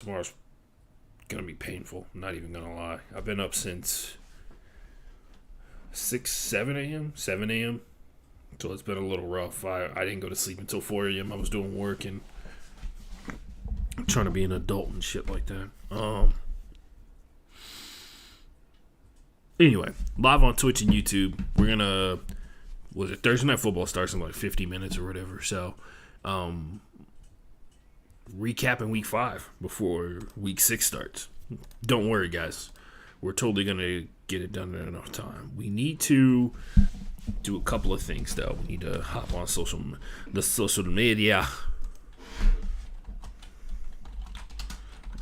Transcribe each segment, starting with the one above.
Tomorrow's gonna be painful. I'm not even gonna lie. I've been up since 7 a.m., 7 a.m. So it's been a little rough. I didn't go to sleep until 4 a.m. I was doing work and trying to be an adult and shit like that. Anyway, live on Twitch and YouTube. We're gonna, was it Thursday Night Football starts in like 50 minutes or whatever. So, recapping week 5 before week 6 starts. Don't worry, guys. We're totally going to get it done in enough time. We need to do a couple of things, though. We need to hop on the social media.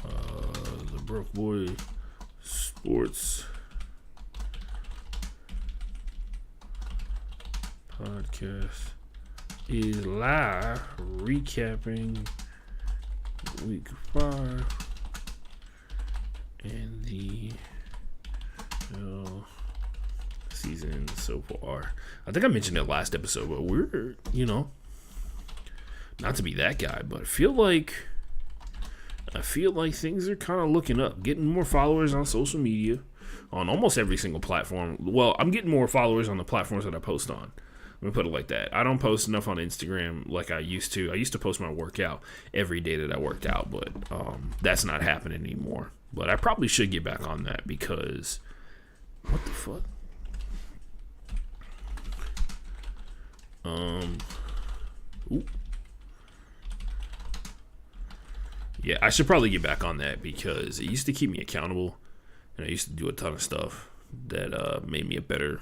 The Broke Boy Sports Podcast is live recapping week 5 and the season so far. I think I mentioned it last episode, but we're, not to be that guy, but I feel like things are kind of looking up. Getting more followers on social media, on almost every single platform. Well, I'm getting more followers on the platforms that I post on. Let me put it like that. I don't post enough on Instagram like I used to. I used to post my workout every day that I worked out, but that's not happening anymore. But I probably should get back on that because what the fuck? Ooh. Yeah, I should probably get back on that because it used to keep me accountable, and I used to do a ton of stuff that made me a better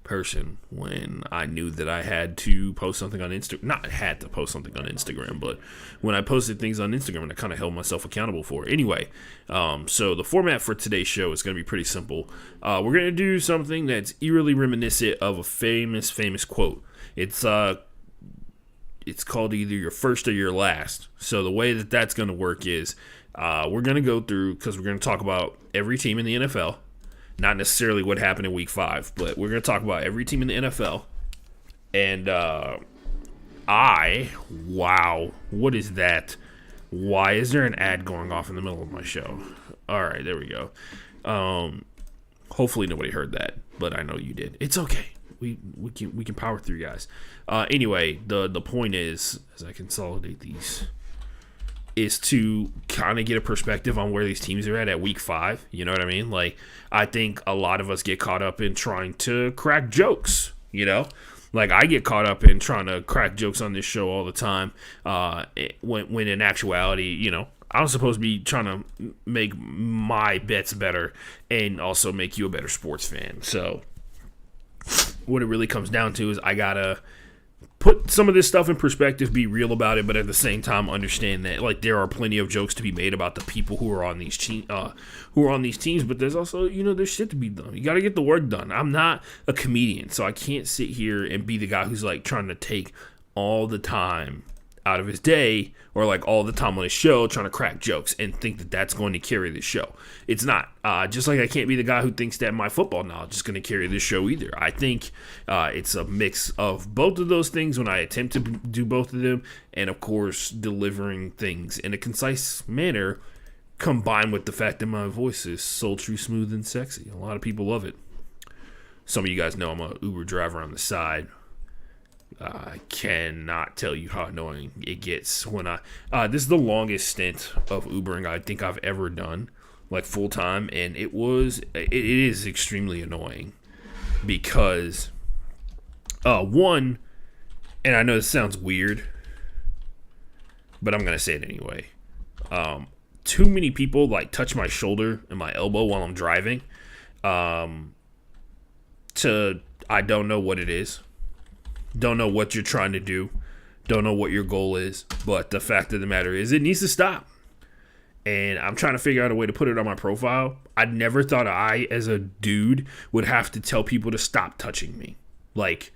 person when I knew that I had to post something on Instagram. Not had to post something on Instagram, but when I posted things on Instagram and I kind of held myself accountable for it. Anyway, so the format for today's show is going to be pretty simple. We're going to do something that's eerily reminiscent of a famous quote. It's called either your first or your last. So the way that that's going to work is we're going to go through, because we're going to talk about every team in the NFL. Not necessarily what happened in week 5, but we're going to talk about every team in the NFL. And wow, what is that? Why is there an ad going off in the middle of my show? All right, there we go. Hopefully nobody heard that, but I know you did. It's okay. We can power through, guys. Anyway, the point is, as I consolidate these, is to kind of get a perspective on where these teams are at week 5. You know what I mean? Like, I think a lot of us get caught up in trying to crack jokes, Like, I get caught up in trying to crack jokes on this show all the time, when in actuality, I'm supposed to be trying to make my bets better and also make you a better sports fan. So what it really comes down to is I gotta put some of this stuff in perspective, be real about it, but at the same time understand that like there are plenty of jokes to be made about the people who are on these teams, but there's also there's shit to be done. You got to get the work done. I'm not a comedian, so I can't sit here and be the guy who's like trying to take all the time out of his day or like all the time on his show trying to crack jokes and think that that's going to carry the show. It's not. Just like I can't be the guy who thinks that my football knowledge is going to carry this show either. I think it's a mix of both of those things when I attempt to do both of them, and of course delivering things in a concise manner combined with the fact that my voice is sultry, smooth, and sexy. A lot of people love it. Some of you guys know I'm a Uber driver on the side. I cannot tell you how annoying it gets when this is the longest stint of Ubering I think I've ever done, like full time, and it is extremely annoying because one, and I know this sounds weird, but I'm gonna say it anyway. Too many people like touch my shoulder and my elbow while I'm driving. I don't know what it is. Don't know what you're trying to do. Don't know what your goal is. But the fact of the matter is it needs to stop. And I'm trying to figure out a way to put it on my profile. I never thought I, as a dude, would have to tell people to stop touching me. Like,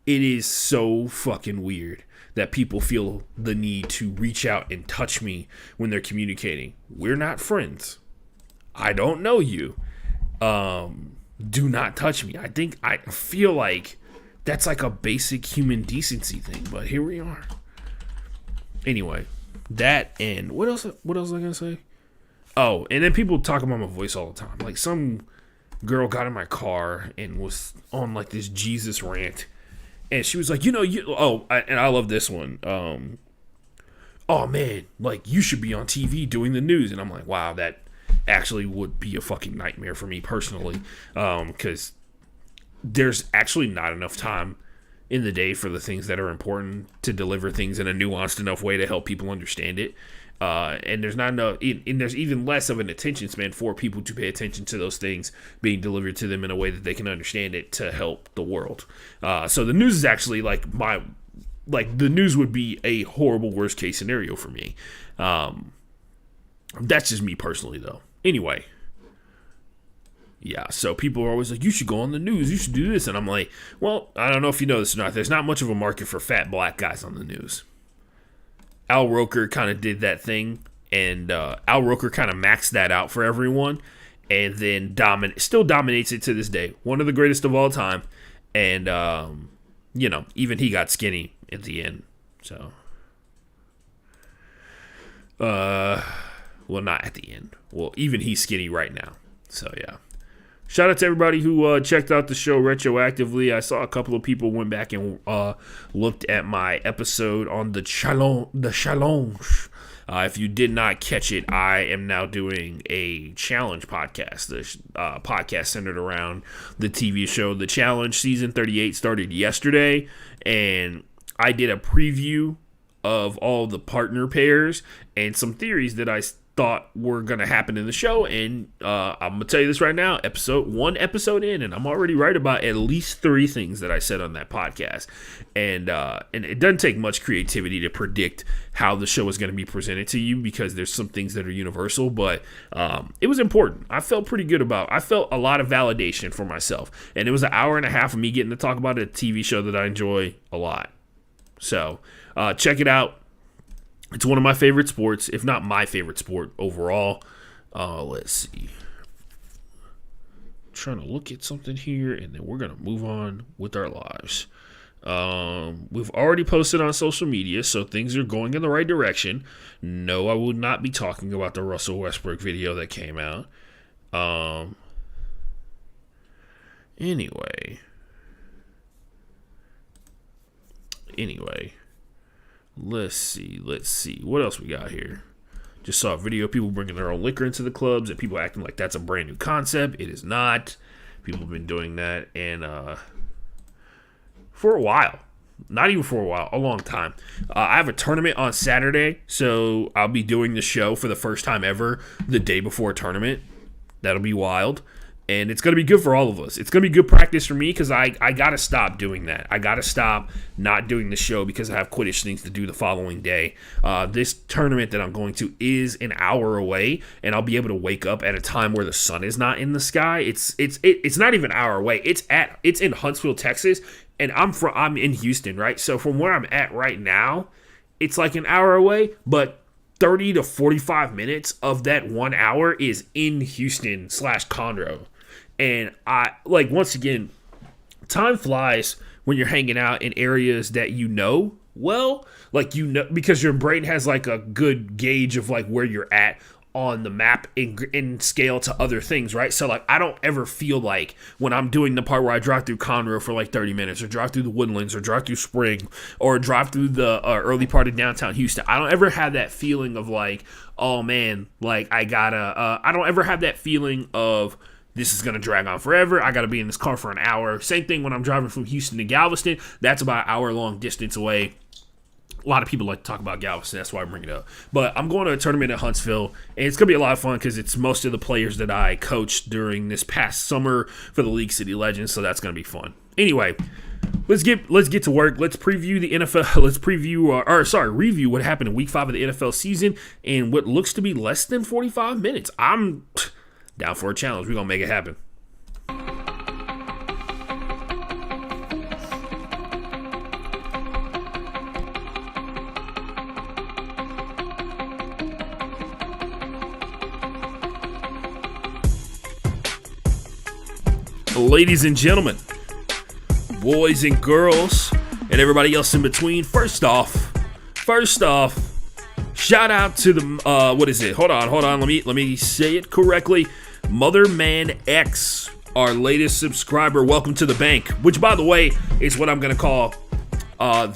it is so fucking weird that people feel the need to reach out and touch me when they're communicating. We're not friends. I don't know you. Do not touch me. I feel like that's like a basic human decency thing, but here we are. Anyway, That and what else was I gonna say? Oh, and then people talk about my voice all the time. Like some girl got in my car and was on like this Jesus rant, and she was like, and I love this one. Oh man, like you should be on TV doing the news, and I'm like, wow, that actually would be a fucking nightmare for me personally, because there's actually not enough time in the day for the things that are important to deliver things in a nuanced enough way to help people understand it. And there's not enough, and there's even less of an attention span for people to pay attention to those things being delivered to them in a way that they can understand it to help the world. So the news is actually the news would be a horrible worst case scenario for me. That's just me personally though. Anyway. Yeah, so people are always like, you should go on the news, you should do this. And I'm like, well, I don't know if you know this or not. There's not much of a market for fat black guys on the news. Al Roker kind of did that thing, and Al Roker kind of maxed that out for everyone, and then still dominates it to this day. One of the greatest of all time. And, even he got skinny at the end. So, well, not at the end. Well, even he's skinny right now. So, yeah. Shout out to everybody who checked out the show retroactively. I saw a couple of people went back and looked at my episode on the challenge. If you did not catch it, I am now doing a challenge podcast. The podcast centered around the TV show The Challenge. Season 38 started yesterday, and I did a preview of all the partner pairs and some theories that I thought were going to happen in the show. And I'm going to tell you this right now, one episode in, and I'm already right about at least 3 things that I said on that podcast. And it doesn't take much creativity to predict how the show is going to be presented to you, because there's some things that are universal, but it was important. I felt pretty good I felt a lot of validation for myself. And it was an hour and a half of me getting to talk about a TV show that I enjoy a lot. So check it out. It's one of my favorite sports, if not my favorite sport overall. Let's see. Trying to look at something here, and then we're going to move on with our lives. We've already posted on social media, so things are going in the right direction. No, I will not be talking about the Russell Westbrook video that came out. Anyway. Let's see. What else we got here? Just saw a video of people bringing their own liquor into the clubs and people acting like that's a brand new concept. It is not. People have been doing that, and for a while. Not even for a while, a long time. I have a tournament on Saturday, so I'll be doing the show for the first time ever the day before a tournament. That'll be wild. And it's going to be good for all of us. It's going to be good practice for me, because I got to stop doing that. I got to stop not doing the show because I have Quidditch things to do the following day. This tournament that I'm going to is an hour away, and I'll be able to wake up at a time where the sun is not in the sky. It's not even an hour away. It's in Huntsville, Texas, and I'm in Houston, right? So from where I'm at right now, it's like an hour away, but 30 to 45 minutes of that 1 hour is in Houston /Conroe. And once again, time flies when you're hanging out in areas that well, because your brain has like a good gauge of like where you're at on the map in scale to other things, right? So like I don't ever feel like when I'm doing the part where I drive through Conroe for like 30 minutes, or drive through the Woodlands, or drive through Spring, or drive through the early part of downtown Houston, I don't ever have that feeling of like, oh man, like I don't ever have that feeling of this is going to drag on forever. I got to be in this car for an hour. Same thing when I'm driving from Houston to Galveston. That's about an hour-long distance away. A lot of people like to talk about Galveston. That's why I bring it up. But I'm going to a tournament at Huntsville, and it's going to be a lot of fun because it's most of the players that I coached during this past summer for the League City Legends, so that's going to be fun. Anyway, let's get to work. Let's preview the NFL. Let's review what happened in Week 5 of the NFL season in what looks to be less than 45 minutes. I'm down for a challenge. We're going to make it happen. Ladies and gentlemen, boys and girls, and everybody else in between, first off, Shout out to the what is it? Hold on. Let me say it correctly. Motherman X, our latest subscriber. Welcome to the bank. Which, by the way, is what I'm gonna call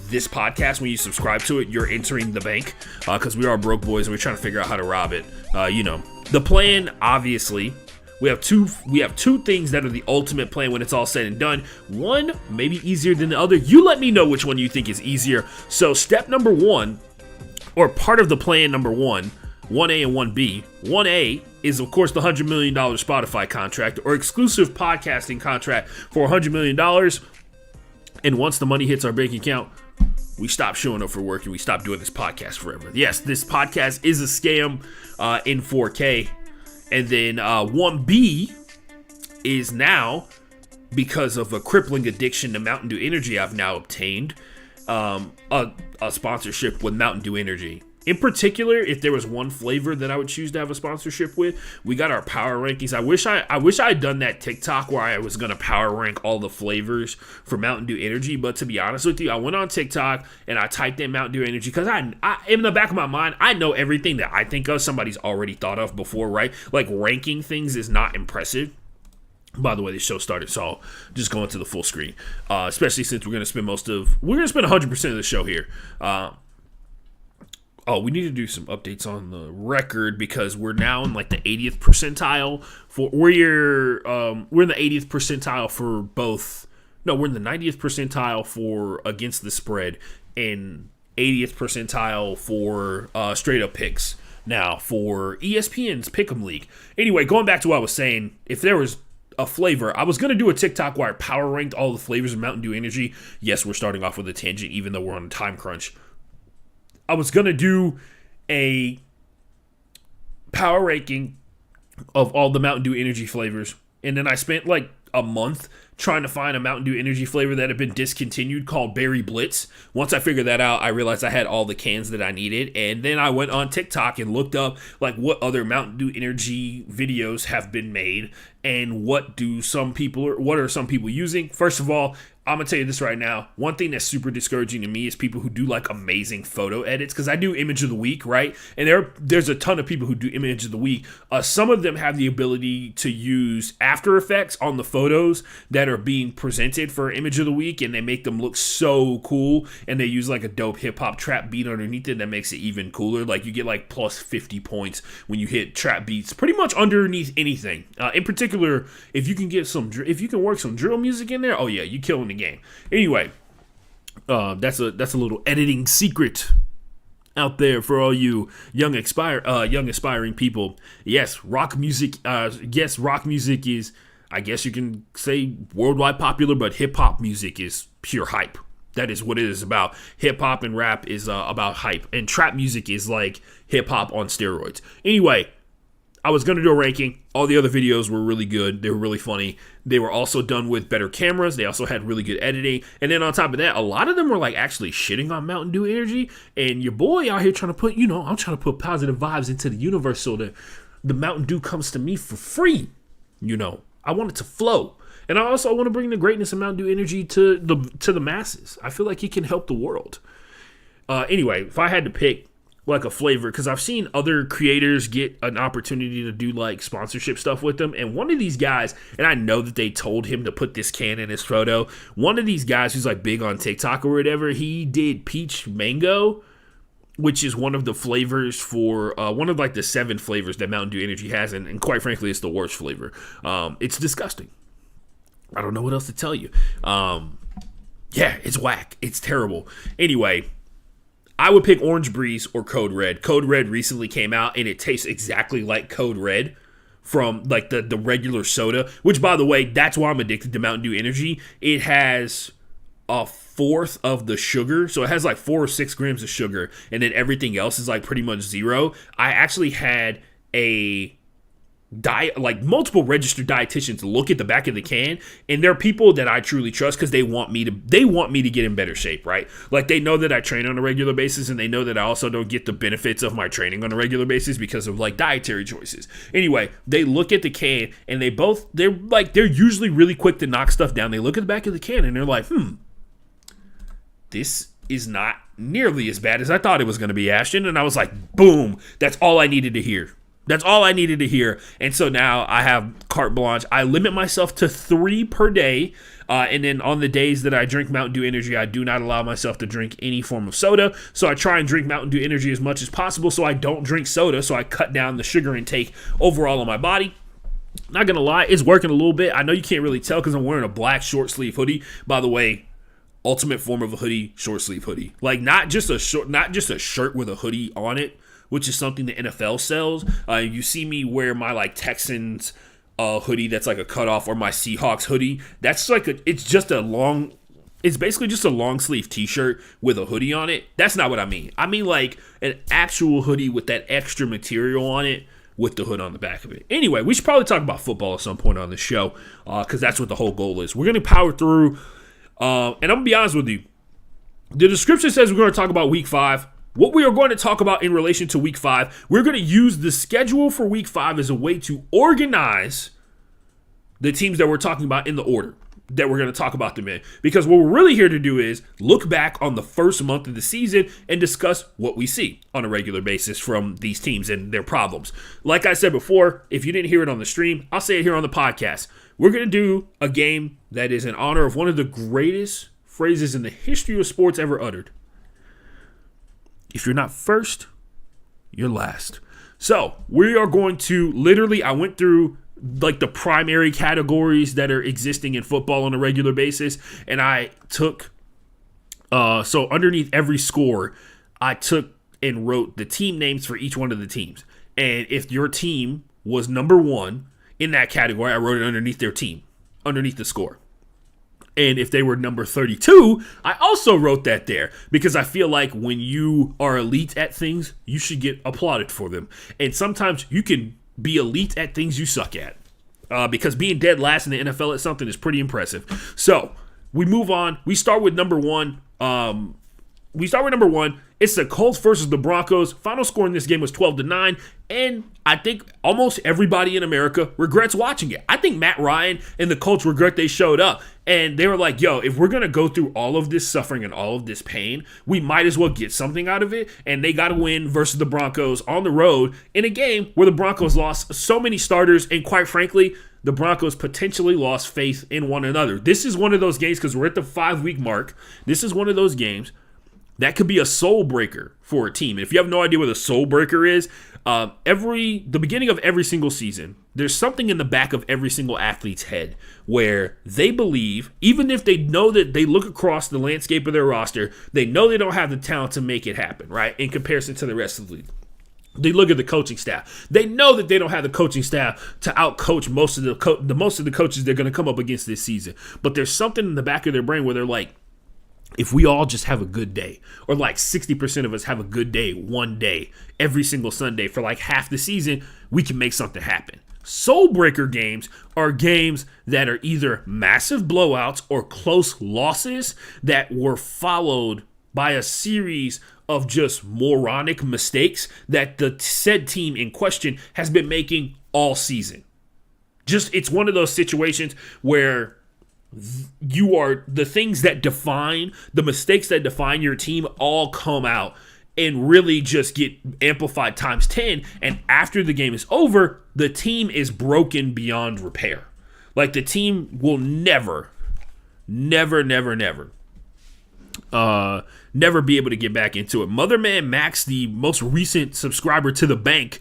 this podcast. When you subscribe to it, you're entering the bank, because we are broke boys and we're trying to figure out how to rob it. The plan, obviously. We have two things that are the ultimate plan when it's all said and done. One maybe easier than the other. You let me know which one you think is easier. So step number one, or part of the plan number one, 1A and 1B. 1A is, of course, the $100 million Spotify contract, or exclusive podcasting contract for $100 million. And once the money hits our bank account, we stop showing up for work and we stop doing this podcast forever. Yes, this podcast is a scam in 4K. And then 1B is now, because of a crippling addiction to Mountain Dew Energy, I've now obtained a sponsorship with Mountain Dew Energy. In particular, if there was one flavor that I would choose to have a sponsorship with, we got our power rankings. I wish I had done that TikTok where I was going to power rank all the flavors for Mountain Dew Energy. But to be honest with you, I went on TikTok and I typed in Mountain Dew Energy because I in the back of my mind, I know everything that I think of somebody's already thought of before, right? Like, ranking things is not impressive. By the way, the show started, so I'll just go into the full screen, especially since we're going to spend 100% of the show here. We need to do some updates on the record because we're now in like the 80th percentile for we're in the 80th percentile for both. No, we're in the 90th percentile for against the spread and 80th percentile for straight up picks now for ESPN's Pick'em League. Anyway, going back to what I was saying, if there was a flavor, I was going to do a TikTok where I power ranked all the flavors of Mountain Dew Energy. Yes, we're starting off with a tangent even though we're on a time crunch. I was going to do a power ranking of all the Mountain Dew Energy flavors. And then I spent like a month trying to find a Mountain Dew Energy flavor that had been discontinued called Berry Blitz. Once I figured that out, I realized I had all the cans that I needed. And then I went on TikTok and looked up like what other Mountain Dew Energy videos have been made and what are some people using. First of all, I'm going to tell you this right now. One thing that's super discouraging to me is people who do like amazing photo edits, because I do image of the week, right? And there's a ton of people who do image of the week. Some of them have the ability to use After Effects on the photos that are being presented for image of the week, and they make them look so cool, and they use like a dope hip-hop trap beat underneath it that makes it even cooler. Like, you get like plus 50 points when you hit trap beats pretty much underneath anything. In particular, if you can work some drill music in there, oh yeah, you killing the game. Anyway, that's a little editing secret out there for all you young aspiring people. Yes, rock music is, I guess you can say, worldwide popular, but hip hop music is pure hype. That is what it is about. Hip hop and rap is about hype, and trap music is like hip hop on steroids. Anyway, I was going to do a ranking. All the other videos were really good. They were really funny. They were also done with better cameras. They also had really good editing. And then on top of that, a lot of them were like actually shitting on Mountain Dew Energy. And your boy out here trying to put, I'm trying to put positive vibes into the universe so that the Mountain Dew comes to me for free. I want it to flow. And I also want to bring the greatness of Mountain Dew Energy to the masses. I feel like it can help the world. Anyway, if I had to pick like a flavor, because I've seen other creators get an opportunity to do like sponsorship stuff with them, and one of these guys, and I know that they told him to put this can in his photo, one of these guys who's like big on TikTok or whatever, he did peach mango, which is one of the flavors for one of like the 7 flavors that Mountain Dew Energy has, and quite frankly, it's the worst flavor. It's disgusting. I don't know what else to tell you. Yeah, it's whack. It's terrible. Anyway, I would pick Orange Breeze or Code Red. Code Red recently came out, and it tastes exactly like Code Red from like the regular soda, which, by the way, that's why I'm addicted to Mountain Dew Energy. It has a fourth of the sugar, so it has like 4 or 6 grams of sugar, and then everything else is like pretty much zero. I actually had multiple registered dietitians look at the back of the can, and they're people that I truly trust because they want me to get in better shape, right? Like, they know that I train on a regular basis, and they know that I also don't get the benefits of my training on a regular basis because of like dietary choices. Anyway, they look at the can, and they're usually really quick to knock stuff down. They look at the back of the can, and they're like, this is not nearly as bad as I thought it was going to be, Ashton. And I was like, boom, that's all I needed to hear. That's all I needed to hear. And so now I have carte blanche. I limit myself to 3 per day. And then on the days that I drink Mountain Dew Energy, I do not allow myself to drink any form of soda. So I try and drink Mountain Dew Energy as much as possible so I don't drink soda. So I cut down the sugar intake overall on my body. Not going to lie, it's working a little bit. I know you can't really tell because I'm wearing a black short sleeve hoodie. By the way, ultimate form of a hoodie, short sleeve hoodie. Like not just a shirt with a hoodie on it, which is something the NFL sells. You see me wear my like Texans hoodie that's like a cutoff, or my Seahawks hoodie. That's like it's basically just a long sleeve t-shirt with a hoodie on it. That's not what I mean. I mean like an actual hoodie with that extra material on it with the hood on the back of it. Anyway, we should probably talk about football at some point on the show because that's what the whole goal is. We're going to power through, and I'm going to be honest with you. The description says we're going to talk about Week 5. What we are going to talk about in relation to Week 5, we're going to use the schedule for Week 5 as a way to organize the teams that we're talking about in the order that we're going to talk about them in. Because what we're really here to do is look back on the first month of the season and discuss what we see on a regular basis from these teams and their problems. Like I said before, if you didn't hear it on the stream, I'll say it here on the podcast. We're going to do a game that is in honor of one of the greatest phrases in the history of sports ever uttered. If you're not first, you're last. So we are going to literally, I went through like the primary categories that are existing in football on a regular basis. And I took, so underneath every score, I took and wrote the team names for each one of the teams. And if your team was number 1 in that category, I wrote it underneath their team, underneath the score. And if they were number 32, I also wrote that there because I feel like when you are elite at things, you should get applauded for them. And sometimes you can be elite at things you suck at because being dead last in the NFL at something is pretty impressive. So we move on. We start with number 1. It's the Colts versus the Broncos. Final score in this game was 12-9. And I think almost everybody in America regrets watching it. I think Matt Ryan and the Colts regret they showed up. And they were like, yo, if we're going to go through all of this suffering and all of this pain, we might as well get something out of it. And they got to win versus the Broncos on the road in a game where the Broncos lost so many starters. And quite frankly, the Broncos potentially lost faith in one another. This is one of those games because we're at the 5-week mark. This is one of those games that could be a soul breaker for a team. And if you have no idea what a soul breaker is, the beginning of every single season, there's something in the back of every single athlete's head where they believe, even if they know that they look across the landscape of their roster, they know they don't have the talent to make it happen, right? In comparison to the rest of the league. They look at the coaching staff. They know that they don't have the coaching staff to outcoach most of the coaches they're going to come up against this season. But there's something in the back of their brain where they're like, if we all just have a good day, or like 60% of us have a good day one day, every single Sunday for like half the season, we can make something happen. Soul breaker games are games that are either massive blowouts or close losses that were followed by a series of just moronic mistakes that the said team in question has been making all season. It's one of those situations where you are the things that define the mistakes that define your team all come out and really just get amplified times 10. And after the game is over, the team is broken beyond repair. Like the team will never be able to get back into it. Motherman Max, the most recent subscriber to the bank,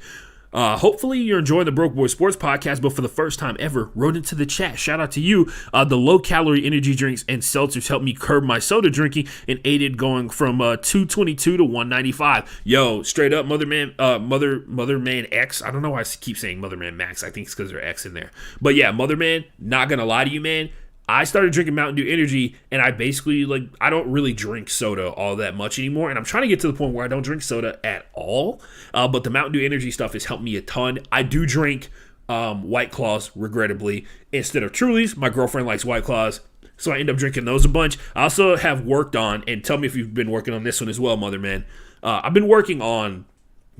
hopefully you're enjoying the Broke Boy Sports Podcast, but for the first time ever, wrote into the chat. Shout out to you. The low-calorie energy drinks and seltzers helped me curb my soda drinking and aided going from 222 to 195. Yo, straight up, Motherman X. I don't know why I keep saying Motherman Max. I think it's because there's X in there. But yeah, Motherman, not gonna lie to you, man. I started drinking Mountain Dew Energy, and I basically, I don't really drink soda all that much anymore, and I'm trying to get to the point where I don't drink soda at all, but the Mountain Dew Energy stuff has helped me a ton. I do drink White Claws, regrettably, instead of Trulies. My girlfriend likes White Claws, so I end up drinking those a bunch. I also have worked on, and tell me if you've been working on this one as well, Motherman, I've been working on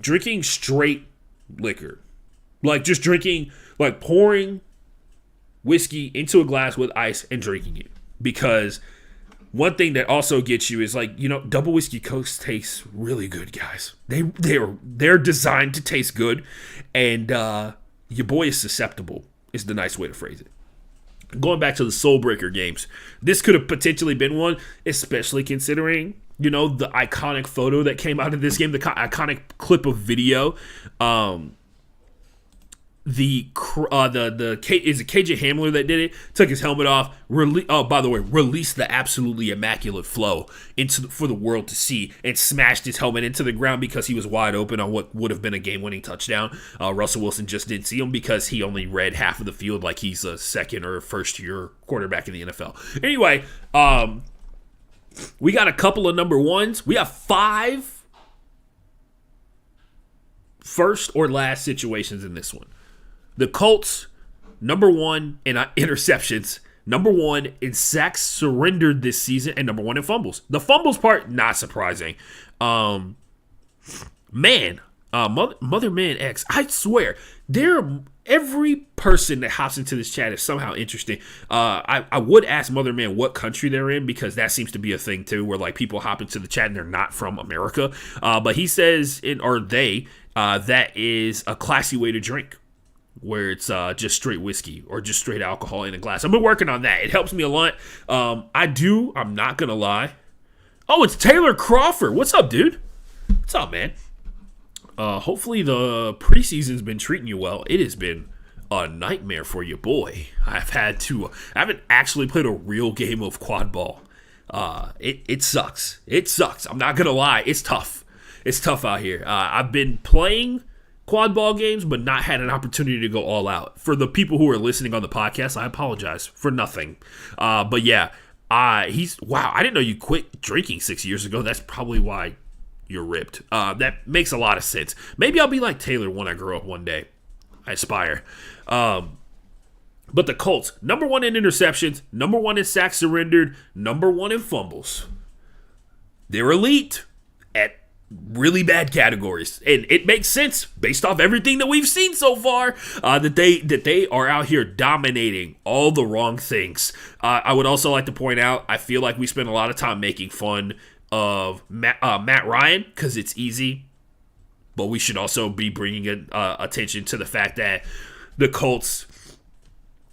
drinking straight liquor. Like, just drinking, like, pouring whiskey into a glass with ice and drinking it, because one thing that also gets you is double whiskey cokes taste really good, guys. They're designed to taste good, and your boy is susceptible. Is the nice way to phrase it. Going back to the Soul Breaker games, this could have potentially been one, especially considering, the iconic photo that came out of this game, the iconic clip of video. Is it KJ Hamler that did it? Took his helmet off. Released the absolutely immaculate flow for the world to see, and smashed his helmet into the ground because he was wide open on what would have been a game-winning touchdown. Russell Wilson just didn't see him because he only read half of the field like he's a second or first-year quarterback in the NFL. Anyway, we got a couple of number ones. We have 5 first or last situations in this one. The Colts, number 1 in interceptions, number 1 in sacks surrendered this season, and number 1 in fumbles. The fumbles part, not surprising. Mother Man X, I swear, every person that hops into this chat is somehow interesting. I would ask Mother Man what country they're in, because that seems to be a thing too, where people hop into the chat and they're not from America. But he says, that is a classy way to drink, where it's just straight whiskey or just straight alcohol in a glass. I've been working on that. It helps me a lot. I'm not going to lie. Oh, it's Taylor Crawford. What's up, dude? What's up, man? Hopefully the preseason's been treating you well. It has been a nightmare for your boy. I haven't actually played a real game of quad ball. It sucks. It sucks. I'm not going to lie. It's tough. It's tough out here. I've been playing quad ball games, but not had an opportunity to go all out. For the people who are listening on the podcast, I apologize for nothing. But yeah, I didn't know you quit drinking 6 years ago. That's probably why you're ripped. That makes a lot of sense. Maybe I'll be like Taylor when I grow up one day. I aspire. But the Colts, number 1 in interceptions, number 1 in sacks surrendered, number 1 in fumbles. They're elite at really bad categories, and it makes sense based off everything that we've seen so far, that they are out here dominating all the wrong things. I would also like to point out, I feel like we spend a lot of time making fun of Matt Ryan because it's easy, but we should also be bringing attention to the fact that the Colts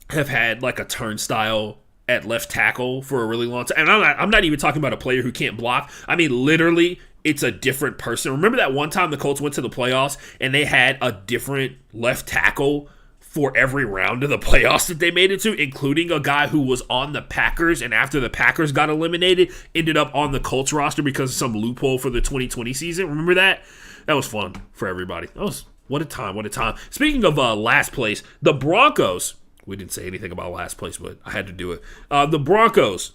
have had a turnstile at left tackle for a really long time. And I'm not even talking about a player who can't block. I mean, literally, it's a different person. Remember that one time the Colts went to the playoffs and they had a different left tackle for every round of the playoffs that they made it to, including a guy who was on the Packers, and after the Packers got eliminated, ended up on the Colts roster because of some loophole for the 2020 season. Remember that? That was fun for everybody. What a time. Speaking of last place, the Broncos. We didn't say anything about last place, but I had to do it. The Broncos,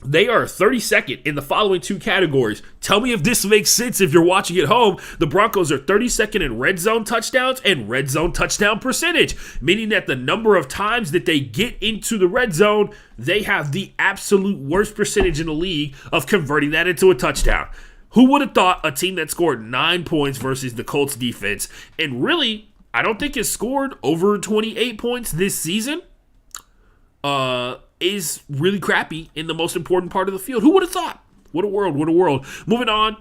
they are 32nd in the following 2 categories. Tell me if this makes sense if you're watching at home. The Broncos are 32nd in red zone touchdowns and red zone touchdown percentage, meaning that the number of times that they get into the red zone, they have the absolute worst percentage in the league of converting that into a touchdown. Who would have thought a team that scored 9 points versus the Colts defense, and really, I don't think has scored over 28 points this season, is really crappy in the most important part of the field. Who would have thought? What a world. Moving on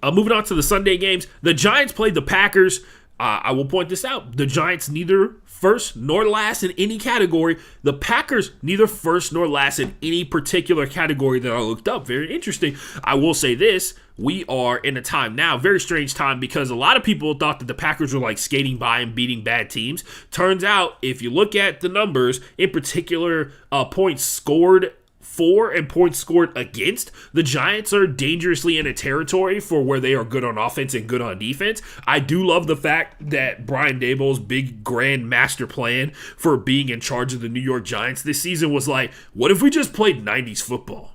to the Sunday games. The Giants played the Packers. I will point this out. The Giants neither first nor last in any category. The Packers neither first nor last in any particular category that I looked up. Very interesting. I will say this. We are in a time now, very strange time, because a lot of people thought that the Packers were skating by and beating bad teams. Turns out, if you look at the numbers, in particular points scored for and points scored against, the Giants are dangerously in a territory for where they are good on offense and good on defense. I do love the fact that Brian Daboll's big grand master plan for being in charge of the New York Giants this season was what if we just played 90s football?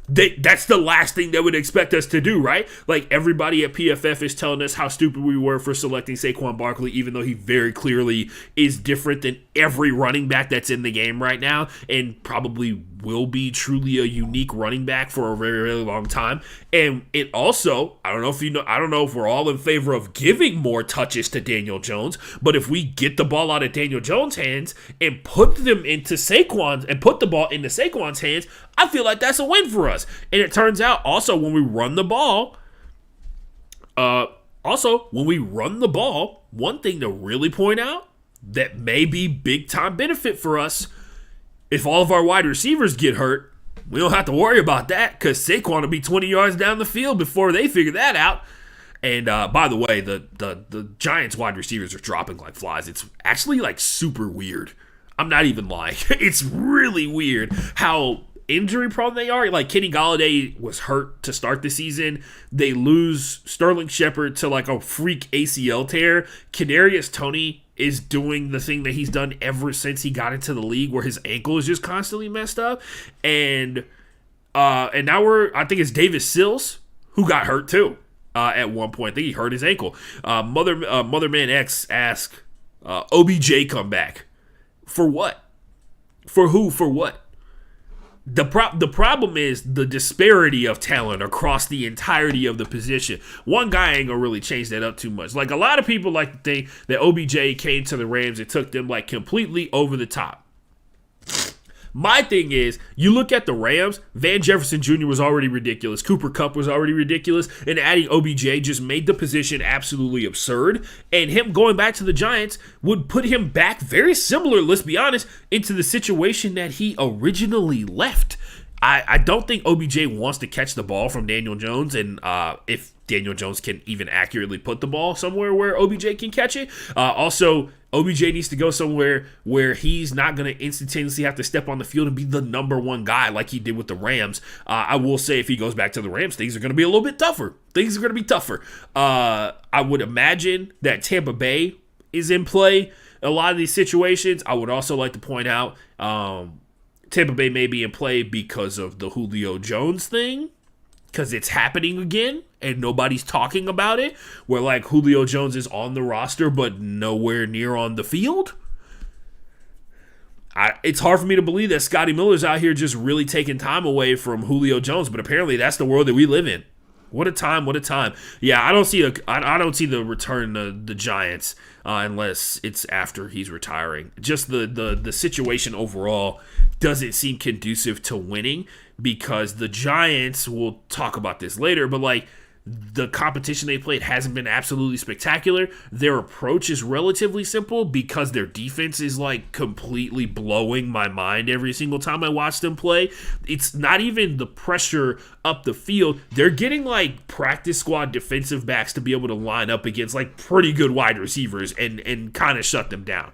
That's the last thing they would expect us to do, right? Everybody at PFF is telling us how stupid we were for selecting Saquon Barkley, even though he very clearly is different than every running back that's in the game right now, and probably will be truly a unique running back for a very, very long time. And it also, I don't know if we're all in favor of giving more touches to Daniel Jones, but if we get the ball out of Daniel Jones' hands and put them into Saquon's and put the ball into Saquon's hands, I feel like that's a win for us. And it turns out also when we run the ball, one thing to really point out that may be big time benefit for us, if all of our wide receivers get hurt, we don't have to worry about that because Saquon will be 20 yards down the field before they figure that out. And by the way, the Giants wide receivers are dropping like flies. It's actually like super weird. I'm not even lying. It's really weird how injury prone they are. Like Kenny Golladay was hurt to start the season. They lose Sterling Shepard to like a freak ACL tear. Kadarius Toney is doing the thing that he's done ever since he got into the league where his ankle is just constantly messed up. And now I think it's Davis Sills who got hurt too at one point. I think he hurt his ankle. Motherman X asked, OBJ come back. For what? For who? For what? The problem is the disparity of talent across the entirety of the position. One guy ain't gonna really change that up too much. Like a lot of people like to think that OBJ came to the Rams and took them like completely over the top. My thing is, you look at the Rams, Van Jefferson Jr. was already ridiculous. Cooper Kupp was already ridiculous. And adding OBJ just made the position absolutely absurd. And him going back to the Giants would put him back very similar, let's be honest, into the situation that he originally left. I don't think OBJ wants to catch the ball from Daniel Jones. And if Daniel Jones can even accurately put the ball somewhere where OBJ can catch it. Also, OBJ needs to go somewhere where he's not going to instantaneously have to step on the field and be the number one guy like he did with the Rams. I will say if he goes back to the Rams, things are going to be a little bit tougher. I would imagine that Tampa Bay is in play in a lot of these situations. I would also like to point out Tampa Bay may be in play because of the Julio Jones thing, because it's happening again and nobody's talking about it, where like Julio Jones is on the roster but nowhere near on the field. It's hard for me to believe that Scotty Miller's out here just really taking time away from Julio Jones, but apparently that's the world that we live in. What a time! Yeah, I don't see the return to the Giants unless it's after he's retiring. Just the situation overall doesn't seem conducive to winning because the Giants, we'll talk about this later, but like the competition they played hasn't been absolutely spectacular. Their approach is relatively simple because their defense is like completely blowing my mind every single time I watch them play. It's not even the pressure up the field. They're getting like practice squad defensive backs to be able to line up against like pretty good wide receivers and kind of shut them down.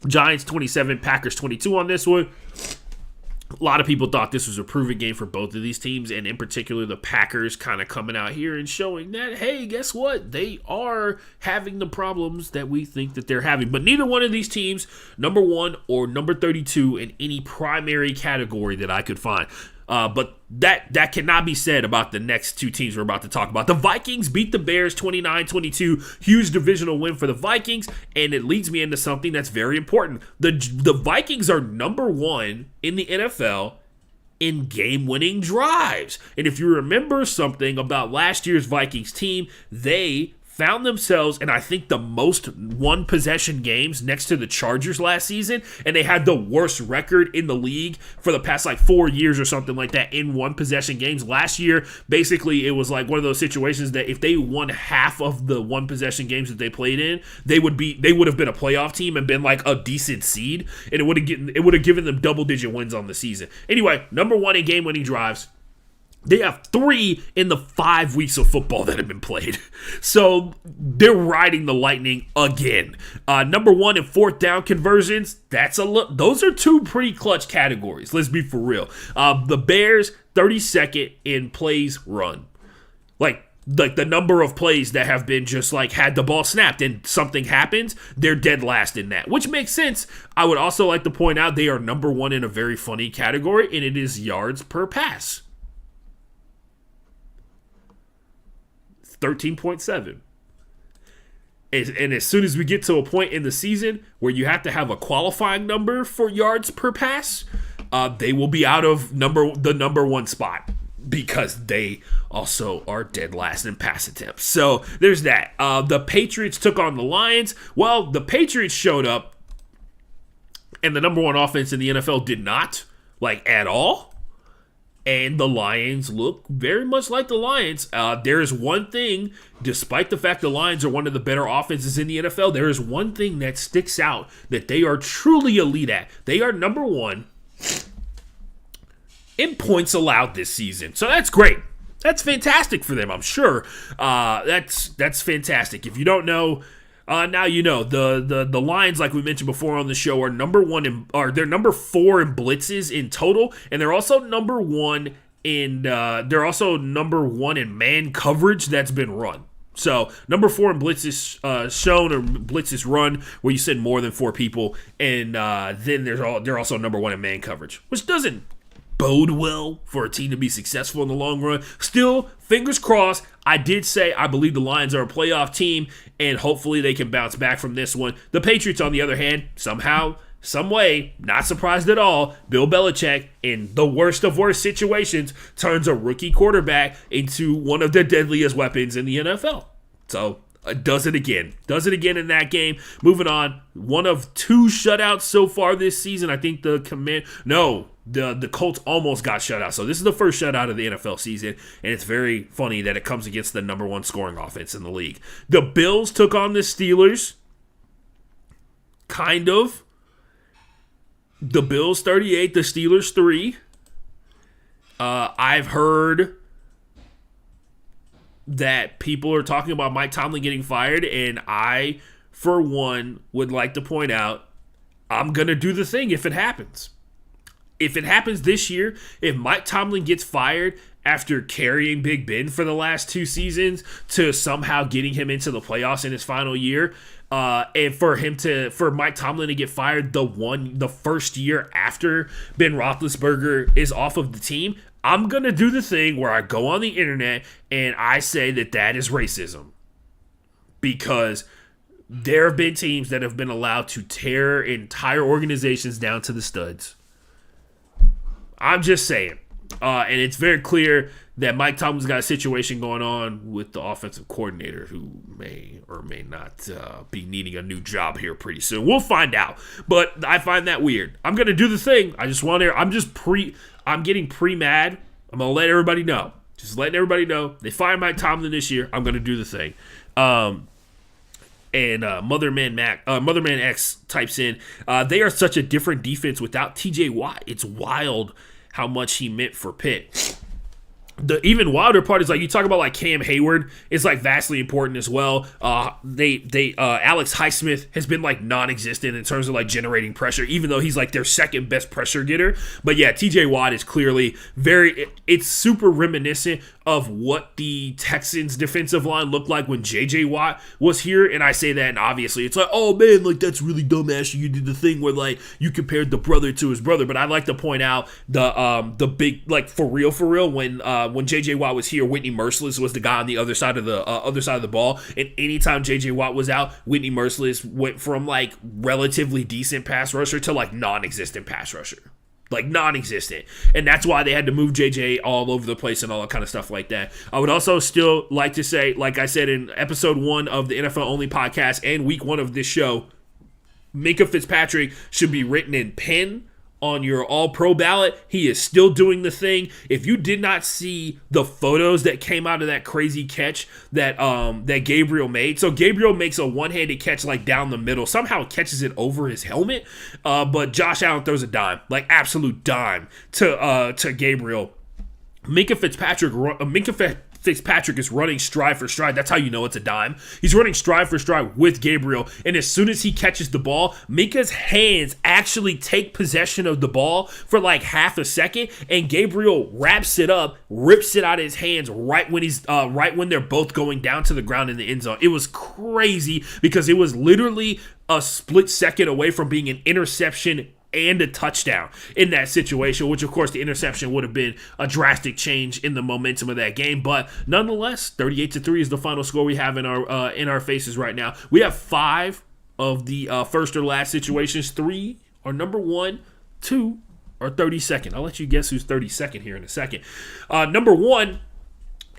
Giants 27, Packers 22 on this one. A lot of people thought this was a proven game for both of these teams, and in particular the Packers kind of coming out here and showing that, hey, guess what? They are having the problems that we think that they're having. But neither one of these teams, number 1 or number 32 in any primary category that I could find. But that cannot be said about the next two teams we're about to talk about. The Vikings beat the Bears 29-22. Huge divisional win for the Vikings, and it leads me into something that's very important. The Vikings are number 1 in the NFL in game-winning drives. And if you remember something about last year's Vikings team, they found themselves in, I think, the most one-possession games next to the Chargers last season, and they had the worst record in the league for the past, 4 years or something like that in one-possession games. Last year, basically, it was like one of those situations that if they won half of the one-possession games that they played in, they would have been a playoff team and been like a decent seed, and it would have given them double-digit wins on the season. Anyway, number 1 in game-winning drives. They have 3 in the 5 weeks of football that have been played. So they're riding the lightning again. Number 1 in fourth down conversions. Those are 2 pretty clutch categories. Let's be for real. The Bears, 32nd in plays run. Like the number of plays that have been just had the ball snapped and something happens, they're dead last in that, which makes sense. I would also like to point out they are number 1 in a very funny category, and it is yards per pass. 13.7. And as soon as we get to a point in the season where you have to have a qualifying number for yards per pass, they will be out of the number one spot because they also are dead last in pass attempts. So there's that. The Patriots took on the Lions. Well, the Patriots showed up, and the number one offense in the NFL did not, like, at all. And the Lions look very much like the Lions. There is one thing, despite the fact the Lions are one of the better offenses in the NFL, there is one thing that sticks out that they are truly elite at. They are number one in points allowed this season. So that's great. That's fantastic for them, I'm sure. That's fantastic. If you don't know, now you know. The Lions, like we mentioned before on the show, are they're number 4 in blitzes in total, and they're also number one in man coverage that's been run. So number 4 in blitzes shown, or blitzes run, where you send more than 4 people, and then they're also number 1 in man coverage, which doesn't bode well for a team to be successful in the long run. Still, fingers crossed. I did say I believe the Lions are a playoff team, and hopefully they can bounce back from this one. The Patriots, on the other hand, somehow, some way, not surprised at all, Bill Belichick, in the worst of worst situations, turns a rookie quarterback into one of the deadliest weapons in the NFL. So, does it again in that game. Moving on, one of 2 shutouts so far this season. I think the Colts almost got shut out. So this is the first shutout of the NFL season, and it's very funny that it comes against the number 1 scoring offense in the league. The Bills took on the Steelers. Kind of. The Bills 38, the Steelers 3. I've heard that people are talking about Mike Tomlin getting fired, and I, for one, would like to point out, I'm going to do the thing if it happens. If it happens this year, if Mike Tomlin gets fired after carrying Big Ben for the last 2 seasons to somehow getting him into the playoffs in his final year, and for Mike Tomlin to get fired the first year after Ben Roethlisberger is off of the team, I'm going to do the thing where I go on the internet and I say that is racism. Because there have been teams that have been allowed to tear entire organizations down to the studs. I'm just saying. And it's very clear that Mike Tomlin's got a situation going on with the offensive coordinator who may or may not be needing a new job here pretty soon. We'll find out. But I find that weird. I'm going to do the thing. I'm getting pre-mad. I'm going to let everybody know. Just letting everybody know. They fire Mike Tomlin this year. I'm going to do the thing. And Motherman X types in, they are such a different defense without TJ Watt. It's wild how much he meant for Pitt. The even wilder part is, like, you talk about, like, Cam Hayward is, like, vastly important as well. Alex Highsmith has been, like, non-existent in terms of, like, generating pressure, even though he's, like, their second best pressure getter. But yeah, TJ Watt is clearly it's super reminiscent of what the Texans defensive line looked like when JJ Watt was here. And I say that, and obviously it's like, oh man, like, that's really dumb, Ashton. You did the thing where, like, you compared the brother to his brother. But I'd like to point out the big, like, for real, when JJ Watt was here, Whitney Merciless was the guy on the other side of the ball. And anytime JJ Watt was out, Whitney Merciless went from, like, relatively decent pass rusher to, like, non-existent pass rusher. Like, non-existent. And that's why they had to move JJ all over the place and all that kind of stuff like that. I would also still like to say, like I said in episode 1 of the NFL Only podcast and week 1 of this show, Minkah Fitzpatrick should be written in pen on your all-pro ballot. He is still doing the thing. If you did not see the photos that came out of that crazy catch that Gabriel made, so Gabriel makes a one-handed catch, like, down the middle, somehow catches it over his helmet, but Josh Allen throws a dime, like, absolute dime to Gabriel. Minkah Fitzpatrick is running stride for stride. That's how you know it's a dime. He's running stride for stride with Gabriel, and as soon as he catches the ball, Minka's hands actually take possession of the ball for like half a second, and Gabriel wraps it up, rips it out of his hands right when they're both going down to the ground in the end zone. It was crazy because it was literally a split second away from being an interception and a touchdown in that situation, which, of course, the interception would have been a drastic change in the momentum of that game. But nonetheless, 38-3 is the final score we have in our faces right now. We have 5 of the first or last situations. 3 are number 1, 2 or 32nd? I'll let you guess who's 32nd here in a second. Number 1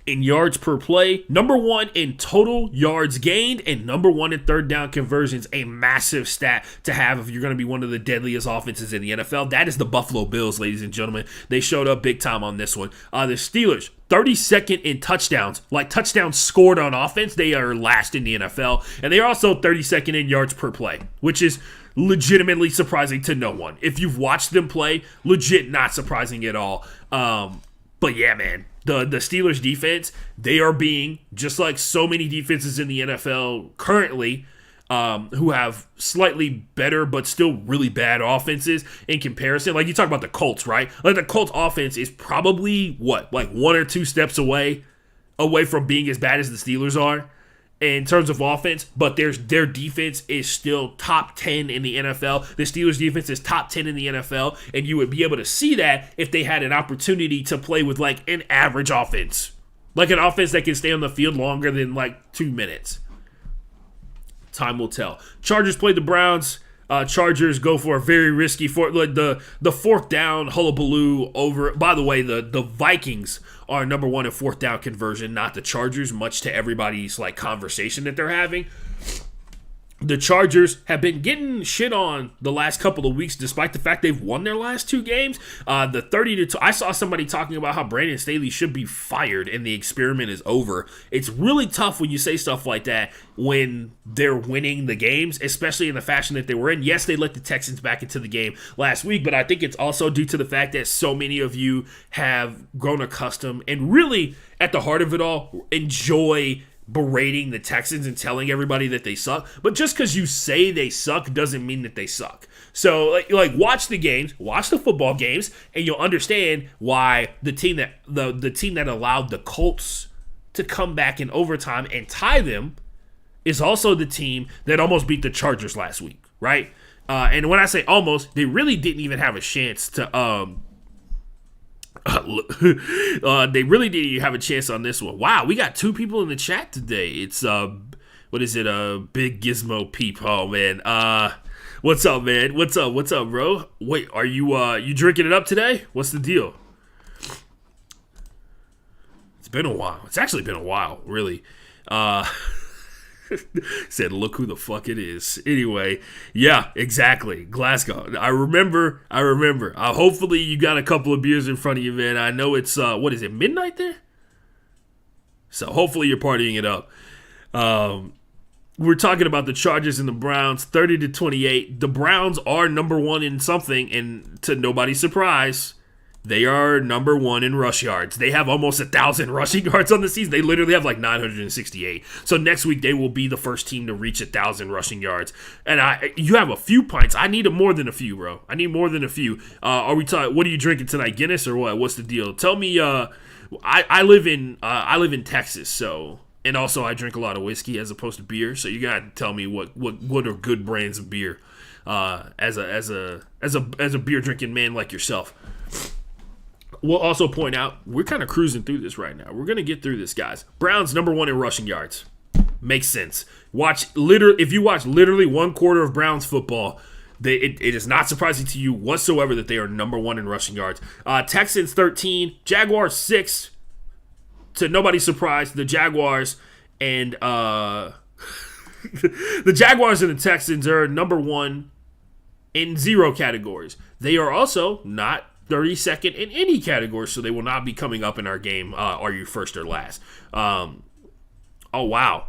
in yards per play, number 1 in total yards gained, and number 1 in third down conversions. A massive stat to have if you're going to be one of the deadliest offenses in the NFL. That is the Buffalo Bills, ladies and gentlemen. They showed up big time on this one. The Steelers, 32nd in touchdowns. Like touchdowns scored on offense, they are last in the NFL. And they are also 32nd in yards per play, which is legitimately surprising to no one. If you've watched them play, legit not surprising at all. But yeah, man. The Steelers defense, they are being, just like so many defenses in the NFL currently, who have slightly better but still really bad offenses in comparison. Like you talk about the Colts, right? Like the Colts offense is probably, like 1 or 2 steps away from being as bad as the Steelers are in terms of offense, but their defense is still top 10 in the NFL. The Steelers defense is top 10 in the NFL, and you would be able to see that if they had an opportunity to play with like an average offense. Like an offense that can stay on the field longer than like 2 minutes. Time will tell. Chargers played the Browns. Chargers go for a very risky the fourth down hullabaloo over. By the way, the Vikings are number 1 in fourth down conversion, not the Chargers, much to everybody's like conversation that they're having. The Chargers have been getting shit on the last couple of weeks, despite the fact they've won their last 2 games. The 30-2. I saw somebody talking about how Brandon Staley should be fired and the experiment is over. It's really tough when you say stuff like that when they're winning the games, especially in the fashion that they were in. Yes, they let the Texans back into the game last week, but I think it's also due to the fact that so many of you have grown accustomed and really, at the heart of it all, enjoy berating the Texans and telling everybody that they suck. But just because you say they suck doesn't mean that they suck. So like watch the games, watch the football games, and you'll understand why the team that the team that allowed the Colts to come back in overtime and tie them is also the team that almost beat the Chargers last week, right? And when I say almost, they really didn't even have a chance to they really didn't have a chance on this one. Wow, we got 2 people in the chat today. It's what is it? Big Gizmo Peep. Oh man. What's up, man? What's up, bro? Wait, are you drinking it up today? What's the deal? It's been a while. It's actually been a while, really. Said, look who the fuck it is. Anyway, yeah, exactly. Glasgow. I remember. Hopefully you got a couple of beers in front of you, man. I know it's, what is it, midnight there? So hopefully you're partying it up. We're talking about the Chargers and the Browns, 30-28. The Browns are number 1 in something, and to nobody's surprise, they are number 1 in rush yards. They have almost 1,000 rushing yards on the season. They literally have like 968. So next week they will be the first team to reach 1,000 rushing yards. And you have a few pints. I need more than a few, bro. I need more than a few. Are we talking? What are you drinking tonight? Guinness or what? What's the deal? Tell me. I live in Texas, so. And also I drink a lot of whiskey as opposed to beer. So you gotta tell me what are good brands of beer, as a beer drinking man like yourself. We'll also point out, we're kind of cruising through this right now. We're going to get through this, guys. Browns, number 1 in rushing yards. Makes sense. If you watch literally 1 quarter of Browns football, it is not surprising to you whatsoever that they are number 1 in rushing yards. Texans, 13. Jaguars, 6. To nobody's surprise, the Jaguars and the Jaguars and the Texans are number 1 in 0 categories. They are also not 32nd in any category, so they will not be coming up in our game. Are you first or last? Oh, wow.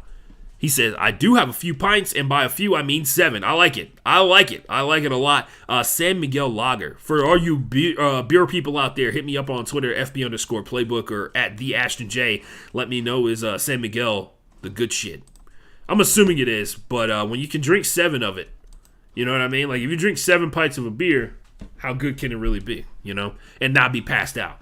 He says, I do have a few pints, and by a few, I mean 7. I like it. I like it a lot. San Miguel Lager. For all you beer people out there, hit me up on Twitter, FB_playbook, or at the Ashton J. Let me know, is San Miguel the good shit? I'm assuming it is, but when you can drink 7 of it, you know what I mean? Like, if you drink 7 pints of a beer, how good can it really be, and not be passed out?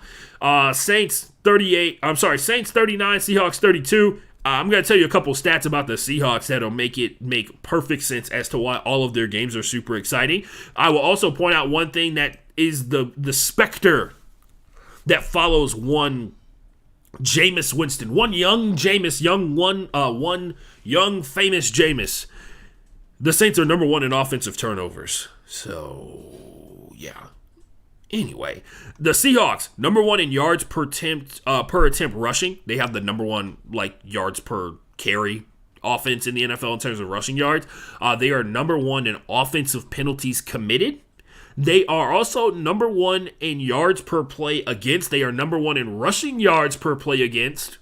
Saints 39, Seahawks 32. I'm going to tell you a couple stats about the Seahawks that'll make perfect sense as to why all of their games are super exciting. I will also point out one thing that is the specter that follows one Jameis Winston, one young Jameis, one young famous Jameis. The Saints are number 1 in offensive turnovers. So, yeah. Anyway, the Seahawks, number 1 in yards per attempt rushing. They have the number 1 yards per carry offense in the NFL in terms of rushing yards. They are number 1 in offensive penalties committed. They are also number 1 in yards per play against. They are number 1 in rushing yards per play against.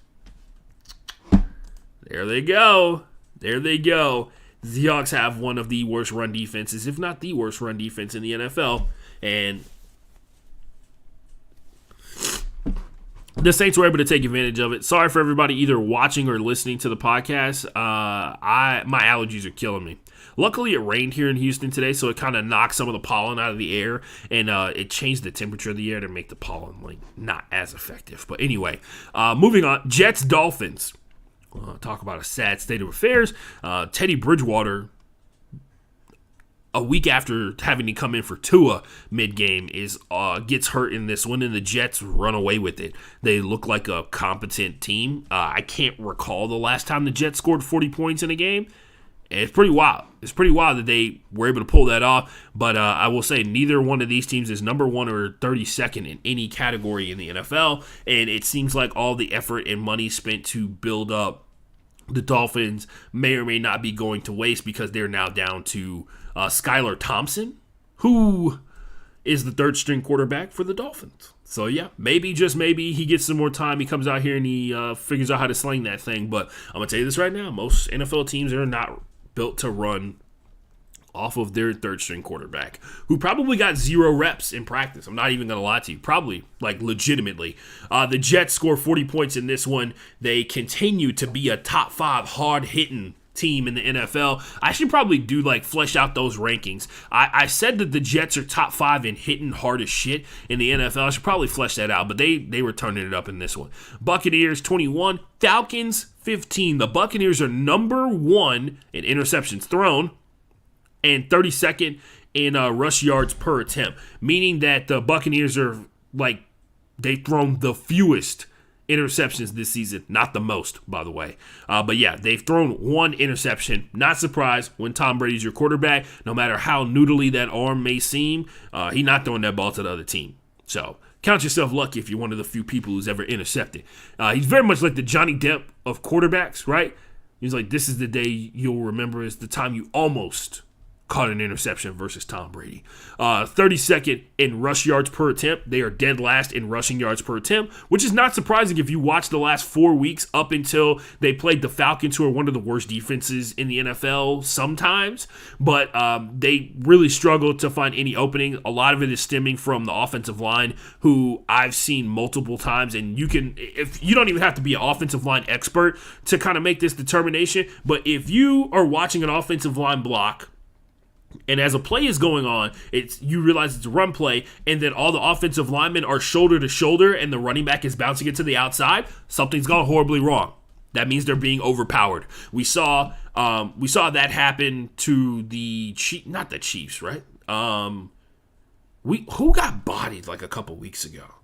There they go. The Seahawks have one of the worst run defenses, if not the worst run defense in the NFL. And the Saints were able to take advantage of it. Sorry for everybody either watching or listening to the podcast. My allergies are killing me. Luckily, it rained here in Houston today, so it kind of knocked some of the pollen out of the air, and it changed the temperature of the air to make the pollen not as effective. But anyway, moving on. Jets, Dolphins. Talk about a sad state of affairs. Teddy Bridgewater, a week after having to come in for Tua mid-game, gets hurt in this one, and the Jets run away with it. They look like a competent team. I can't recall the last time the Jets scored 40 points in a game. It's pretty wild. It's pretty wild that they were able to pull that off. But I will say neither one of these teams is number 1 or 32nd in any category in the NFL. And it seems like all the effort and money spent to build up the Dolphins may or may not be going to waste because they're now down to Skylar Thompson, who is the third string quarterback for the Dolphins. So, yeah, maybe, just maybe, he gets some more time. He comes out here and he figures out how to sling that thing. But I'm going to tell you this right now. Most NFL teams are not built to run off of their third string quarterback, who probably got 0 reps in practice. I'm not even going to lie to you. Probably, legitimately. The Jets score 40 points in this one. They continue to be a top 5 hard-hitting team in the NFL. I should probably do flesh out those rankings. I said that the Jets are top 5 in hitting hard as shit in the NFL. I should probably flesh that out, but they were turning it up in this one. Buccaneers 21, Falcons 15. The Buccaneers are number 1 in interceptions thrown and 32nd in rush yards per attempt, meaning that the Buccaneers are they've thrown the fewest interceptions this season, not the most, by the way. But yeah, they've thrown 1 interception. Not surprised when Tom Brady's your quarterback. No matter how noodly that arm may seem, he's not throwing that ball to the other team. So count yourself lucky if you're one of the few people who's ever intercepted. He's very much like the Johnny Depp of quarterbacks, right? He's like, this is the day you'll remember is the time you almost caught an interception versus Tom Brady. 32nd in rush yards per attempt. They are dead last in rushing yards per attempt, which is not surprising if you watch the last 4 weeks up until they played the Falcons, who are one of the worst defenses in the NFL sometimes. But they really struggled to find any opening. A lot of it is stemming from the offensive line, who I've seen multiple times. And you don't even have to be an offensive line expert to kind of make this determination. But if you are watching an offensive line block, and as a play is going on, you realize it's a run play, and then all the offensive linemen are shoulder to shoulder, and the running back is bouncing it to the outside, something's gone horribly wrong. That means they're being overpowered. We saw that happen to the Chiefs, not the Chiefs, right? Who got bodied a couple weeks ago?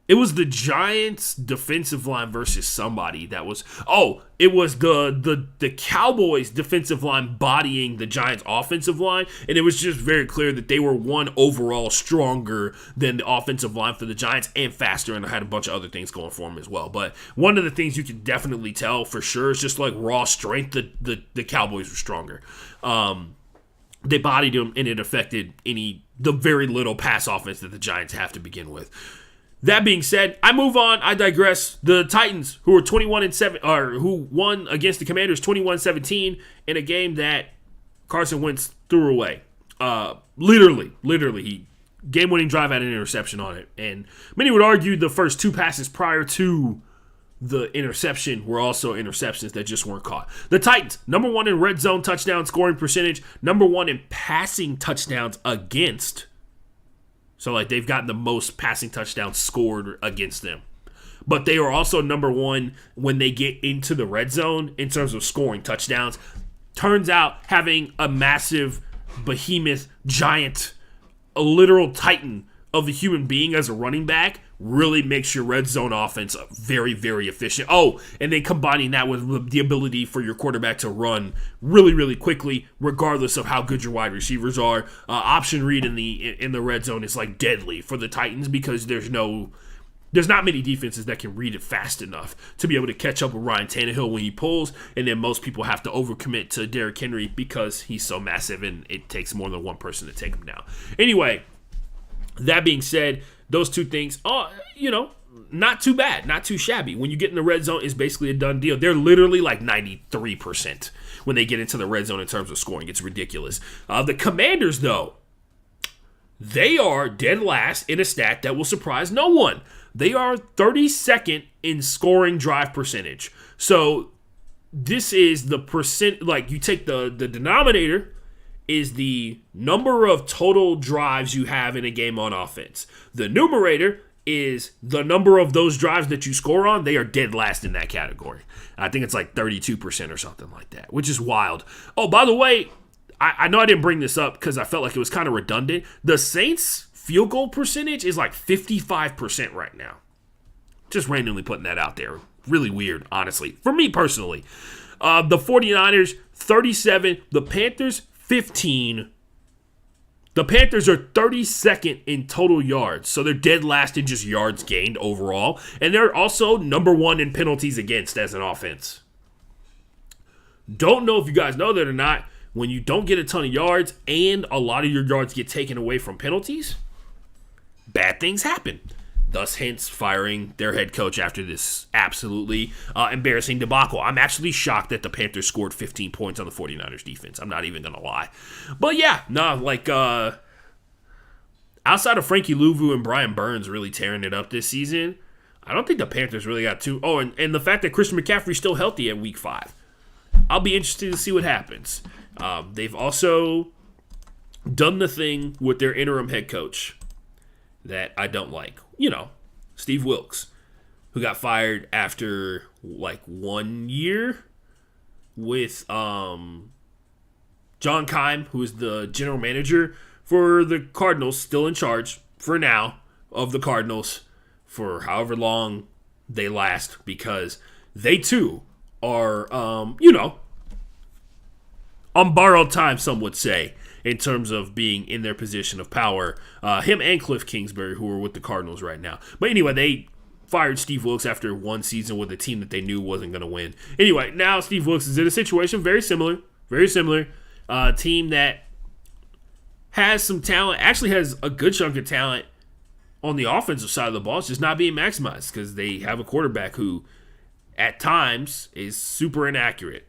It was the Giants defensive line versus somebody that was. Oh, it was the Cowboys defensive line bodying the Giants offensive line, and it was just very clear that they were one overall stronger than the offensive line for the Giants and faster, and had a bunch of other things going for them as well. But one of the things you can definitely tell for sure is just raw strength. The Cowboys were stronger. They bodied them, and it affected the very little pass offense that the Giants have to begin with. That being said, I move on. I digress. The Titans, who are 21-7, or who won against the Commanders 21-17 in a game that Carson Wentz threw away. Literally, he game-winning drive had an interception on it, and many would argue the first 2 passes prior to the interception were also interceptions that just weren't caught. The Titans, number 1 in red zone touchdown scoring percentage, number 1 in passing touchdowns against. So, they've gotten the most passing touchdowns scored against them. But they are also number 1 when they get into the red zone in terms of scoring touchdowns. Turns out having a massive, behemoth, giant, a literal titan of a human being as a running back really makes your red zone offense very, very efficient. Oh, and then combining that with the ability for your quarterback to run really, really quickly, regardless of how good your wide receivers are. Option read in the red zone is like deadly for the Titans because there's not many defenses that can read it fast enough to be able to catch up with Ryan Tannehill when he pulls, and then most people have to overcommit to Derrick Henry because he's so massive and it takes more than one person to take him down. Anyway, that being said, those two things, not too bad, not too shabby. When you get in the red zone, it's basically a done deal. They're literally like 93% when they get into the red zone in terms of scoring. It's ridiculous. The Commanders, though, they are dead last in a stat that will surprise no one. They are 32nd in scoring drive percentage. So this is the percent, like you take the denominator is the number of total drives you have in a game on offense. The numerator is the number of those drives that you score on. They are dead last in that category. I think it's like 32% or something like that, which is wild. Oh, by the way, I know I didn't bring this up because I felt like it was kind of redundant. The Saints' field goal percentage is like 55% right now. Just randomly putting that out there. Really weird, honestly. For me personally. The 49ers, 37. The Panthers, 15. The Panthers are 32nd in total yards, so they're dead last in just yards gained overall, and they're also number 1 in penalties against as an offense. Don't know if you guys know that or not. When you don't get a ton of yards and a lot of your yards get taken away from penalties, bad things happen. Thus, hence, firing their head coach after this absolutely embarrassing debacle. I'm actually shocked that the Panthers scored 15 points on the 49ers defense. I'm not even going to lie. But yeah, outside of Frankie Louvu and Brian Burns really tearing it up this season, I don't think the Panthers really got too... Oh, and the fact that Christian McCaffrey's still healthy at week 5. I'll be interested to see what happens. They've also done the thing with their interim head coach that I don't like. Steve Wilkes, who got fired after like 1 year with John Keim, who is the general manager for the Cardinals, still in charge for now of the Cardinals for however long they last, because they too are, on borrowed time, some would say, in terms of being in their position of power. Him and Cliff Kingsbury, who are with the Cardinals right now. But anyway, they fired Steve Wilkes after one season with a team that they knew wasn't going to win. Anyway, now Steve Wilkes is in a situation very similar. Team that has some talent, actually has a good chunk of talent on the offensive side of the ball. It's just not being maximized because they have a quarterback who, at times, is super inaccurate.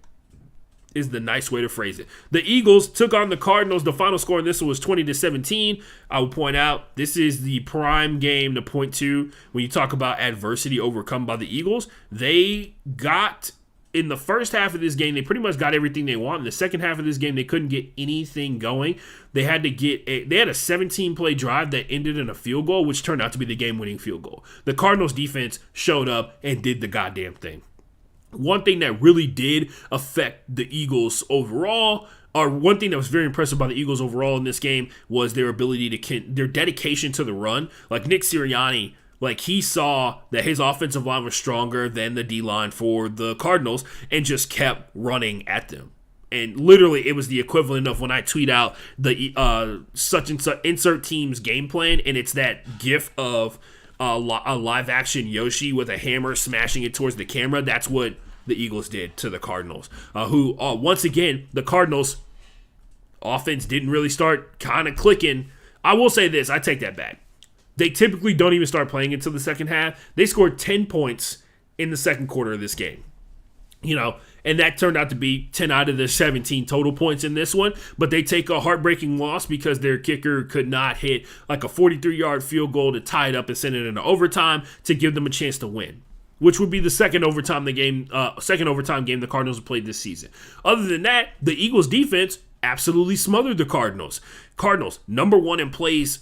Is the nice way to phrase it. The Eagles took on the Cardinals. The final score in this one was 20-17. I will point out this is the prime game to point to when you talk about adversity overcome by the Eagles. They got, in the first half of this game, they pretty much got everything they want. In the second half of this game, they couldn't get anything going. They had a 17-play drive that ended in a field goal, which turned out to be the game-winning field goal. The Cardinals defense showed up and did the goddamn thing. One thing that really did affect the Eagles overall, or one thing that was very impressive by the Eagles overall in this game, was their ability their dedication to the run. Like Nick Sirianni, he saw that his offensive line was stronger than the D-line for the Cardinals and just kept running at them. And literally, it was the equivalent of when I tweet out the such and such insert team's game plan, and it's that gif of a live-action Yoshi with a hammer smashing it towards the camera. That's what the Eagles did to the Cardinals, who, once again, the Cardinals' offense didn't really start kind of clicking. I will say this. I take that back. They typically don't even start playing until the second half. They scored 10 points in the second quarter of this game. And that turned out to be 10 out of the 17 total points in this one. But they take a heartbreaking loss because their kicker could not hit like a 43-yard field goal to tie it up and send it into overtime to give them a chance to win, which would be the second overtime game the Cardinals have played this season. Other than that, the Eagles' defense absolutely smothered the Cardinals. Cardinals, number 1 in plays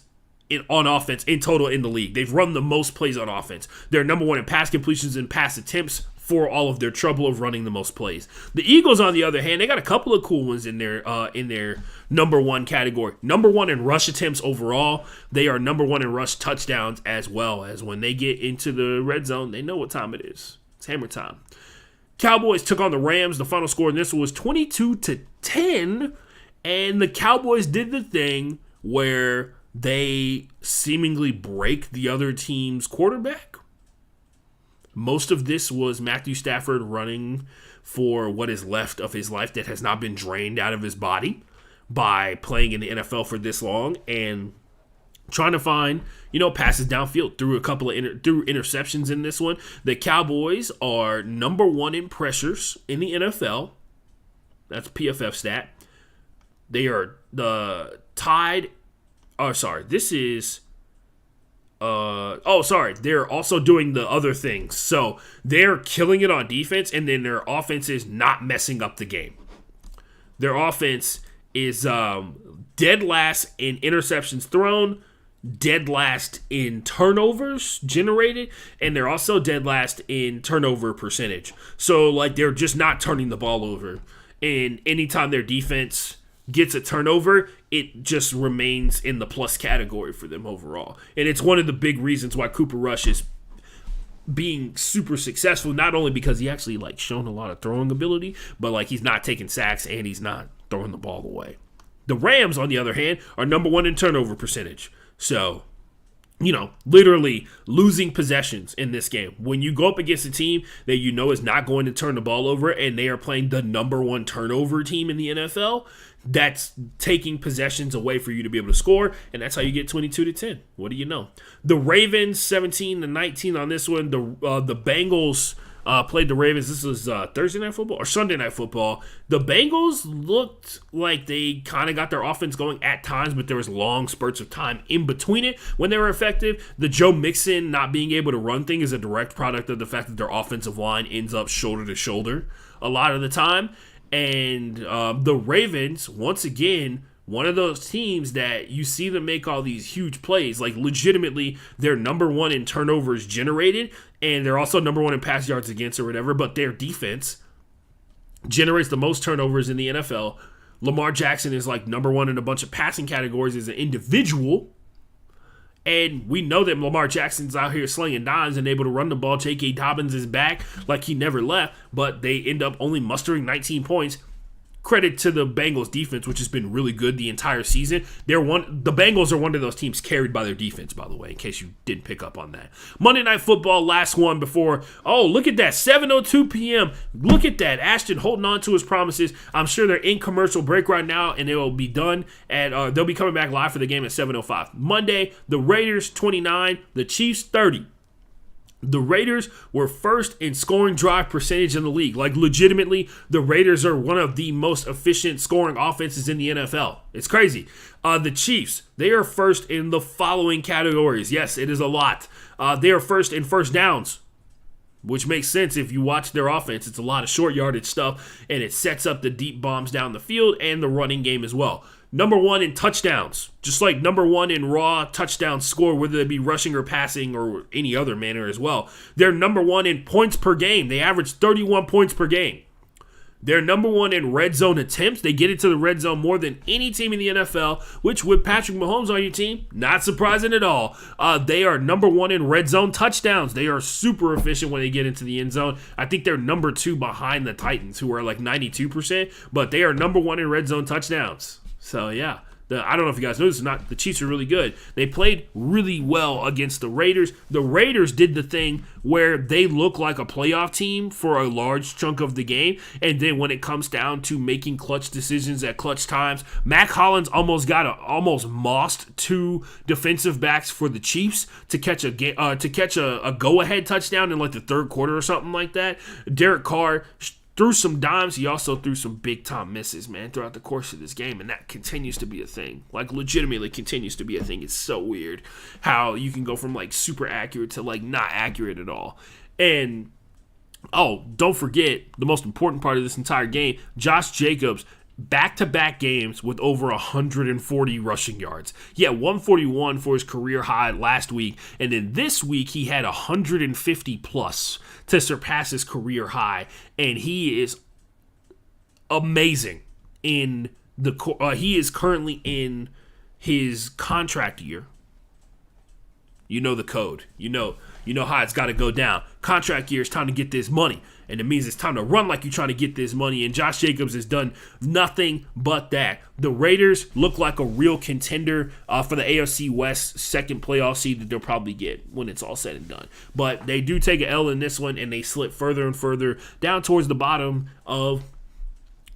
on offense in total in the league. They've run the most plays on offense. They're number 1 in pass completions and pass attempts for all of their trouble of running the most plays. The Eagles, on the other hand, they got a couple of cool ones in their number one category. Number one in rush attempts overall. They are number one in rush touchdowns, as well as when they get into the red zone, they know what time it is. It's hammer time. Cowboys took on the Rams. The final score in this was 22-10, and the Cowboys did the thing where they seemingly break the other team's quarterback. Most of this was Matthew Stafford running for what is left of his life that has not been drained out of his body by playing in the NFL for this long and trying to find, passes downfield through a couple of through interceptions in this one. The Cowboys are number one in pressures in the NFL. That's PFF stat. They are tied. Oh, sorry. This is. They're also doing the other things. So they're killing it on defense, and then their offense is not messing up the game. Their offense is dead last in interceptions thrown, dead last in turnovers generated, and they're also dead last in turnover percentage. So, they're just not turning the ball over. And anytime their defense gets a turnover, it just remains in the plus category for them overall. And it's one of the big reasons why Cooper Rush is being super successful, not only because he actually shown a lot of throwing ability, but he's not taking sacks and he's not throwing the ball away. The Rams, on the other hand, are number one in turnover percentage. So, literally losing possessions in this game. When you go up against a team that is not going to turn the ball over and they are playing the number one turnover team in the NFL, that's taking possessions away for you to be able to score, and that's how you get 22-10. What do you know? The Ravens 17-19 on this one. The Bengals played the Ravens. This was Thursday Night Football or Sunday Night Football. The Bengals looked like they kind of got their offense going at times, but there was long spurts of time in between it when they were effective. The Joe Mixon not being able to run thing is a direct product of the fact that their offensive line ends up shoulder to shoulder a lot of the time. And the Ravens, once again, one of those teams that you see them make all these huge plays. Legitimately, they're number one in turnovers generated, and they're also number one in pass yards against or whatever, but their defense generates the most turnovers in the NFL. Lamar Jackson is number one in a bunch of passing categories as an individual. And we know that Lamar Jackson's out here slinging dimes and able to run the ball. J.K. Dobbins is back like he never left, but they end up only mustering 19 points. Credit to the Bengals defense, which has been really good the entire season. The Bengals are one of those teams carried by their defense, by the way, in case you didn't pick up on that. Monday Night Football, last one before. Oh, look at that, 7:02 p.m. Look at that, Ashton holding on to his promises. I'm sure they're in commercial break right now, and they will be done they'll be coming back live for the game at 7:05. Monday, the Raiders 29, the Chiefs 30. The Raiders were first in scoring drive percentage in the league. Legitimately, the Raiders are one of the most efficient scoring offenses in the NFL. It's crazy. The Chiefs, they are first in the following categories. Yes, it is a lot. They are first in first downs, which makes sense if you watch their offense. It's a lot of short yardage stuff, and it sets up the deep bombs down the field and the running game as well. Number one in touchdowns, just like number one in raw touchdown score, whether they be rushing or passing or any other manner as well. They're number one in points per game. They average 31 points per game. They're number one in red zone attempts. They get into the red zone more than any team in the NFL, which with Patrick Mahomes on your team, not surprising at all. They are number one in red zone touchdowns. They are super efficient when they get into the end zone. I think they're number two behind the Titans, who are 92%, but they are number one in red zone touchdowns. So, yeah, I don't know if you guys know this or not. The Chiefs are really good. They played really well against the Raiders. The Raiders did the thing where they look like a playoff team for a large chunk of the game. And then when it comes down to making clutch decisions at clutch times, Mac Hollins almost mossed two defensive backs for the Chiefs to catch a go-ahead touchdown in the third quarter or something like that. Derek Carr threw some dimes. He also threw some big-time misses, man, throughout the course of this game, and that continues to be a thing. Legitimately continues to be a thing. It's so weird how you can go from, super accurate to, not accurate at all. And, don't forget the most important part of this entire game, Josh Jacobs back-to-back games with over 140 rushing yards. He had 141 for his career high last week, and then this week he had 150 plus to surpass his career high, and he is amazing in he is currently in his contract year. You know the code. You know how it's got to go down. Contract year, it's time to get this money. And it means it's time to run like you're trying to get this money. And Josh Jacobs has done nothing but that. The Raiders look like a real contender for the AFC West second playoff seed that they'll probably get when it's all said and done. But they do take an L in this one, and they slip further and further down towards the bottom of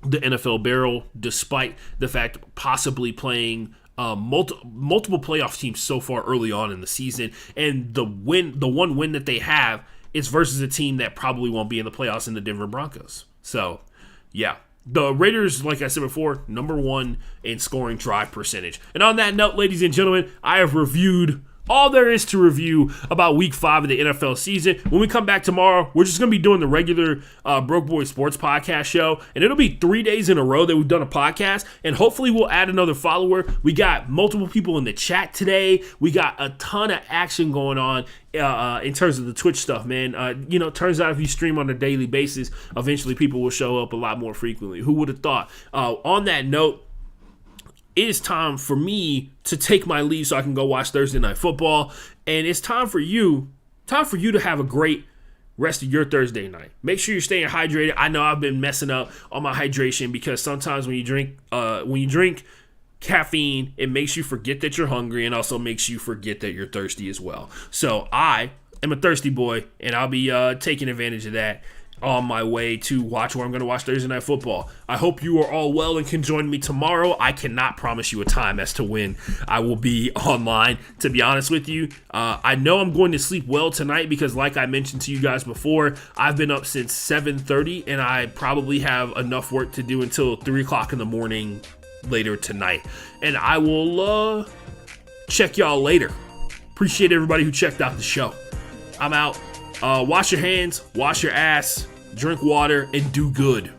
the NFL barrel, despite the fact possibly playing multiple playoff teams so far early on in the season. And the one win that they have is versus a team that probably won't be in the playoffs in the Denver Broncos. So, yeah. The Raiders, like I said before, number 1 in scoring drive percentage. And on that note, ladies and gentlemen, I have reviewed all there is to review about Week 5 of the NFL season. When we come back tomorrow, we're just going to be doing the regular Broke Boy Sports podcast show. And it'll be 3 days in a row that we've done a podcast. And hopefully we'll add another follower. We got multiple people in the chat today. We got a ton of action going on in terms of the Twitch stuff, man. Turns out if you stream on a daily basis, eventually people will show up a lot more frequently. Who would have thought? On that note, it is time for me to take my leave so I can go watch Thursday Night Football. And it's time for you to have a great rest of your Thursday night. Make sure you're staying hydrated. I know I've been messing up on my hydration because sometimes when you drink caffeine, it makes you forget that you're hungry and also makes you forget that you're thirsty as well. So I am a thirsty boy, and I'll be taking advantage of that on my way to watch where I'm going to watch Thursday Night Football. I hope you are all well and can join me tomorrow. I cannot promise you a time as to when I will be online, to be honest with you. I know I'm going to sleep well tonight because, like I mentioned to you guys before, I've been up since 7:30, and I probably have enough work to do until 3 o'clock in the morning later tonight. And I will check y'all later. Appreciate everybody who checked out the show. I'm out. Wash your hands, wash your ass, drink water, and do good.